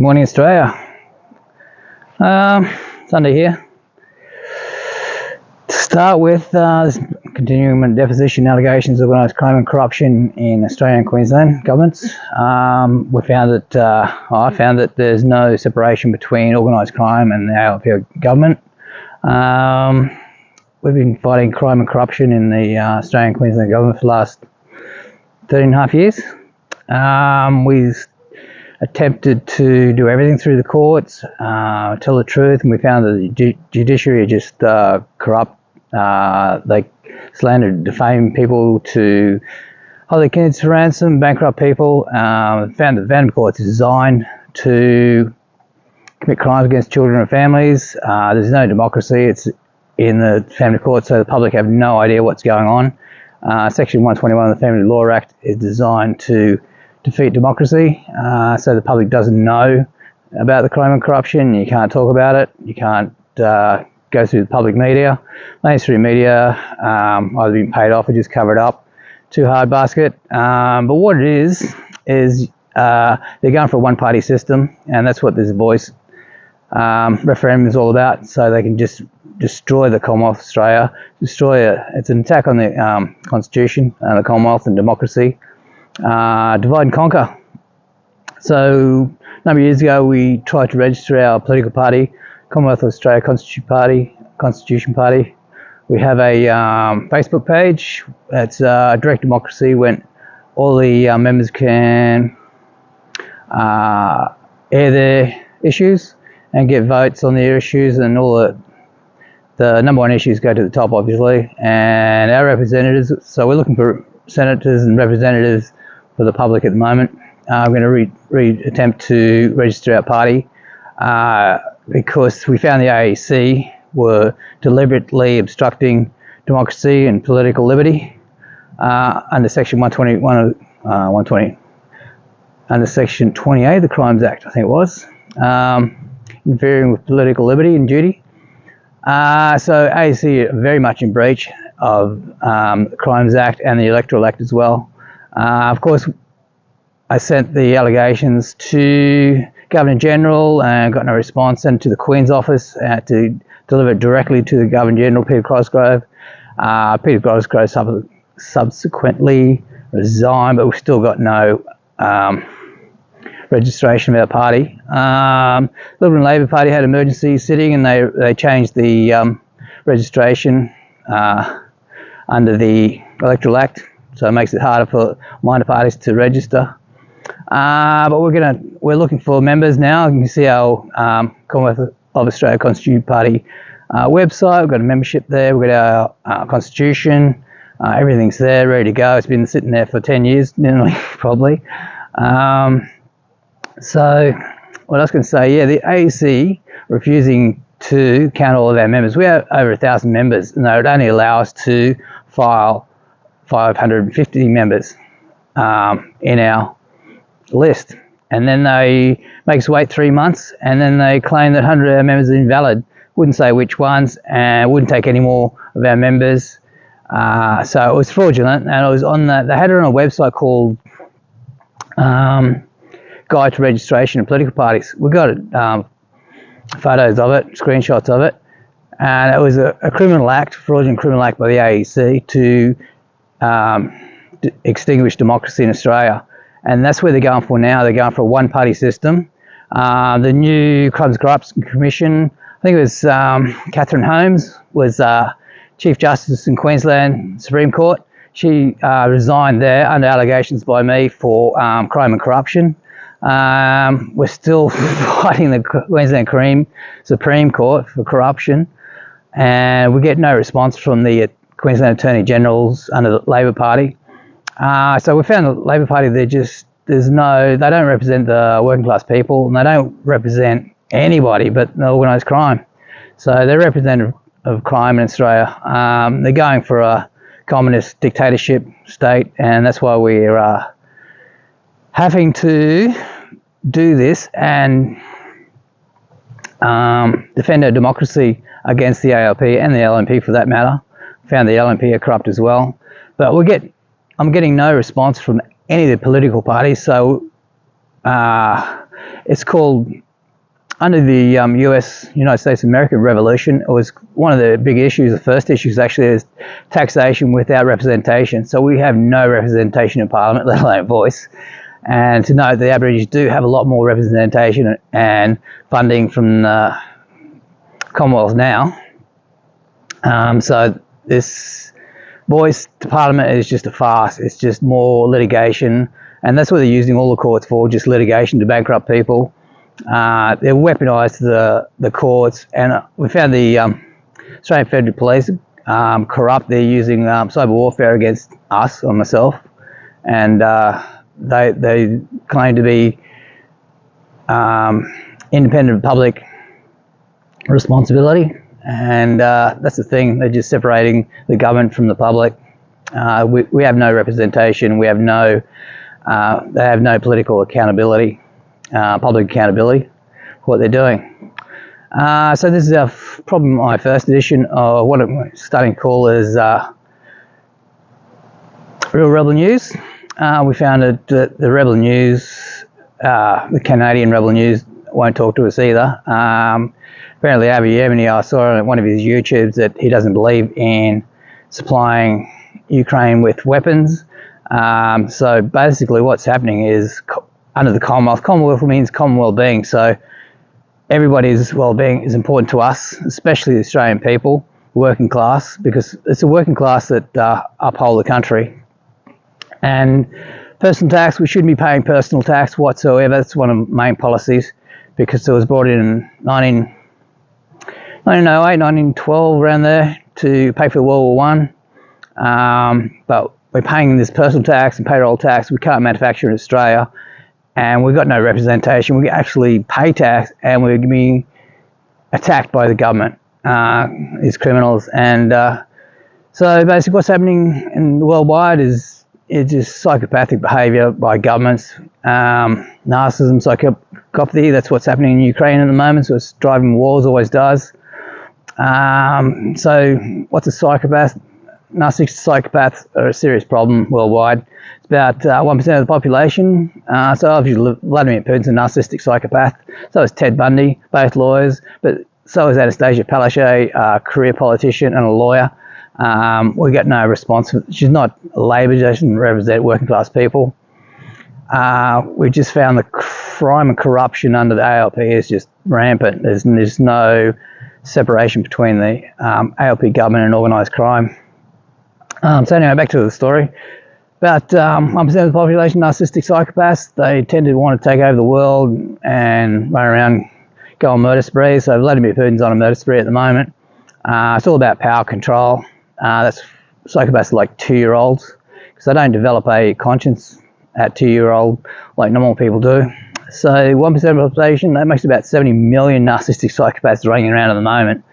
Morning, Australia. Sunday here. To start with, continuing deposition and allegations of organised crime and corruption in Australia and Queensland governments. I found that there's no separation between organised crime and the ALP government. We've been fighting crime and corruption in the Australian and Queensland government for the last 13.5 years. We've attempted to do everything through the courts, tell the truth, and we found that the judiciary are just corrupt. They slander, defame people to hold their kids for ransom, bankrupt people. Found that the family courts is designed to commit crimes against children and families. There's no democracy. It's in the family court, so the public have no idea what's going on. Section 121 of the Family Law Act is designed to defeat democracy, so the public doesn't know about the crime and corruption. You can't talk about it. You can't go through the public media. Mainstream media either been paid off or just covered up. Too hard basket. But what it is they're going for a one-party system, and that's what this voice referendum is all about. So they can just destroy the Commonwealth of Australia, it's an attack on the Constitution and the Commonwealth and democracy. Divide and conquer. So a number of years ago we tried to register our political party, Commonwealth of Australia Constitution Party. We have a Facebook page. It's direct democracy when all the members can air their issues and get votes on their issues, and all the number one issues go to the top, obviously, and our representatives. So we're looking for senators and representatives for the public at the moment. I'm going to attempt to register our party because we found the AEC were deliberately obstructing democracy and political liberty under Section 120, under Section 28 of the Crimes Act, I think it was, interfering with political liberty and duty. So AEC are very much in breach of the Crimes Act and the Electoral Act as well. Of course, I sent the allegations to Governor-General and got no response, sent it to the Queen's office to deliver it directly to the Governor-General, Peter Cosgrove. Peter Cosgrove subsequently resigned, but we've still got no registration of our party. Liberal and Labor Party had emergency sitting, and they changed the registration under the Electoral Act, so it makes it harder for minor parties to register. But we're looking for members now. You can see our Commonwealth of Australia Constitution Party website. We've got a membership there. We've got our constitution. Everything's there, ready to go. It's been sitting there for 10 years, nearly, probably. So what I was going to say, yeah, the AEC refusing to count all of our members. We have over 1,000 members, and they would only allow us to file 550 members in our list, and then they make us wait 3 months, and then they claim that 100 of our members are invalid. Wouldn't say which ones, and wouldn't take any more of our members. So it was fraudulent, and it was on that. They had it on a website called Guide to Registration of Political Parties. We got photos of it, screenshots of it, and it was a criminal act, fraudulent criminal act by the AEC to extinguish democracy in Australia. And that's where they're going for now. They're going for a one-party system. The new Crimes and Corruption Commission, I think it was Catherine Holmes, was Chief Justice in Queensland Supreme Court. She resigned there under allegations by me for crime and corruption. We're still fighting the Queensland Supreme Court for corruption, and we get no response from the Queensland Attorney Generals under the Labor Party. So we found the Labor Party, they don't represent the working class people, and they don't represent anybody but the organised crime. So they're representative of crime in Australia. They're going for a communist dictatorship state, and that's why we're having to do this and defend our democracy against the ALP and the LNP for that matter. Found the LNP are corrupt as well. But I'm getting no response from any of the political parties, so It's called, under the United States American Revolution, it was one of the big issues, the first issues actually, is taxation without representation. So we have no representation in Parliament, let alone voice. And to note, the Aborigines do have a lot more representation and funding from the Commonwealth now. So this voice to Parliament is just a farce. It's just more litigation, and that's what they're using all the courts for, just litigation to bankrupt people. They've weaponised the courts, and we found the Australian Federal Police corrupt. They're using cyber warfare against us, or myself, and they claim to be independent of public responsibility, and that's the thing. They're just separating the government from the public. We have no representation. We have no. They have no political accountability, public accountability for what they're doing. So this is probably my first edition of what I'm starting to call is Real Rebel News. We found that the Rebel News, the Canadian Rebel News, won't talk to us either. Apparently Avi Yemeni, I saw on one of his YouTubes that he doesn't believe in supplying Ukraine with weapons. So basically what's happening is, under the Commonwealth means common well-being, so everybody's well-being is important to us, especially the Australian people, working class, because it's a working class that uphold the country. And personal tax, we shouldn't be paying personal tax whatsoever. That's one of the main policies, because it was brought in 1908, 1912, around there, to pay for World War I. But we're paying this personal tax and payroll tax. We can't manufacture in Australia, and we've got no representation. We actually pay tax, and we're being attacked by the government, these criminals. And so basically what's happening in the worldwide is just psychopathic behaviour by governments, narcissism, psychopathy. That's what's happening in Ukraine at the moment. So it's driving wars, always does. So what's a psychopath? Narcissistic psychopaths are a serious problem worldwide. It's about 1% of the population. So obviously Vladimir Putin's a narcissistic psychopath. So is Ted Bundy, both lawyers. But so is Anastasia Palaszczuk, a career politician and a lawyer. We get no response. She's not Labor, she doesn't represent working class people. We just found the crime and corruption under the ALP is just rampant. There's no separation between the ALP government and organised crime. So anyway, back to the story. About 1% of the population, narcissistic psychopaths. They tend to want to take over the world and run around, go on murder sprees. So Vladimir Putin's on a murder spree at the moment. It's all about power control. That's psychopaths are like 2-year-olds, because they don't develop a conscience at 2-year-old like normal people do. So 1% of the population, that makes about 70 million narcissistic psychopaths running around at the moment.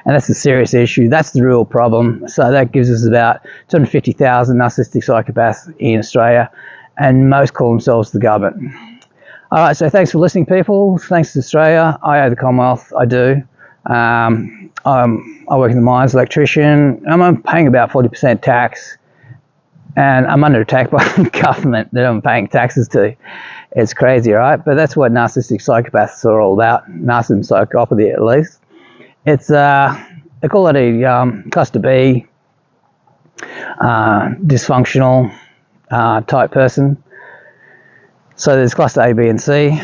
And that's a serious issue. That's the real problem. So that gives us about 250,000 narcissistic psychopaths in Australia, and most call themselves the government. All right, so thanks for listening, people. Thanks to Australia. I owe the Commonwealth, I do. I work in the mines, electrician. I'm paying about 40% tax, and I'm under attack by the government that I'm paying taxes to. It's crazy, right? But that's what narcissistic psychopaths are all about. Narcissism, psychopathy, at least. It's they call it a cluster B, dysfunctional type person. So there's cluster A, B, and C.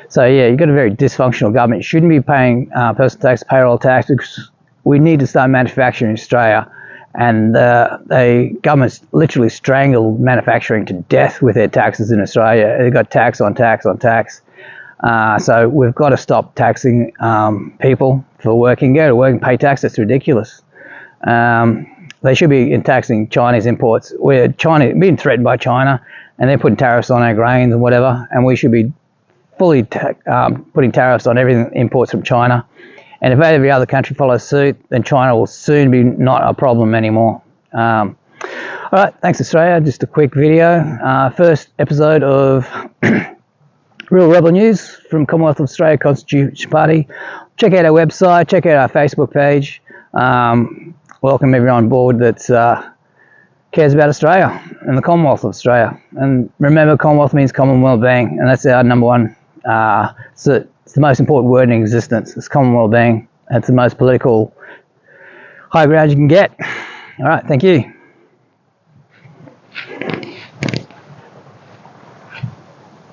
So yeah, you've got a very dysfunctional government. You shouldn't be paying personal tax, payroll tax, because we need to start manufacturing in Australia. And the government's literally strangled manufacturing to death with their taxes in Australia. They've got tax on tax on tax. So we've got to stop taxing people for working. Go to work and pay tax. That's ridiculous. They should be taxing Chinese imports. We're being threatened by China, and they're putting tariffs on our grains and whatever, and we should be fully putting tariffs on everything imports from China. And if every other country follows suit, then China will soon be not a problem anymore. All right, thanks Australia. Just a quick video. First episode of Real Rebel News from Commonwealth of Australia Constitution Party. Check out our website, check out our Facebook page. Welcome everyone on board that's cares about Australia and the Commonwealth of Australia. And remember, Commonwealth means common well-being, and that's our number one. It's the most important word in existence. It's common well-being. It's the most political high ground you can get. All right, thank you.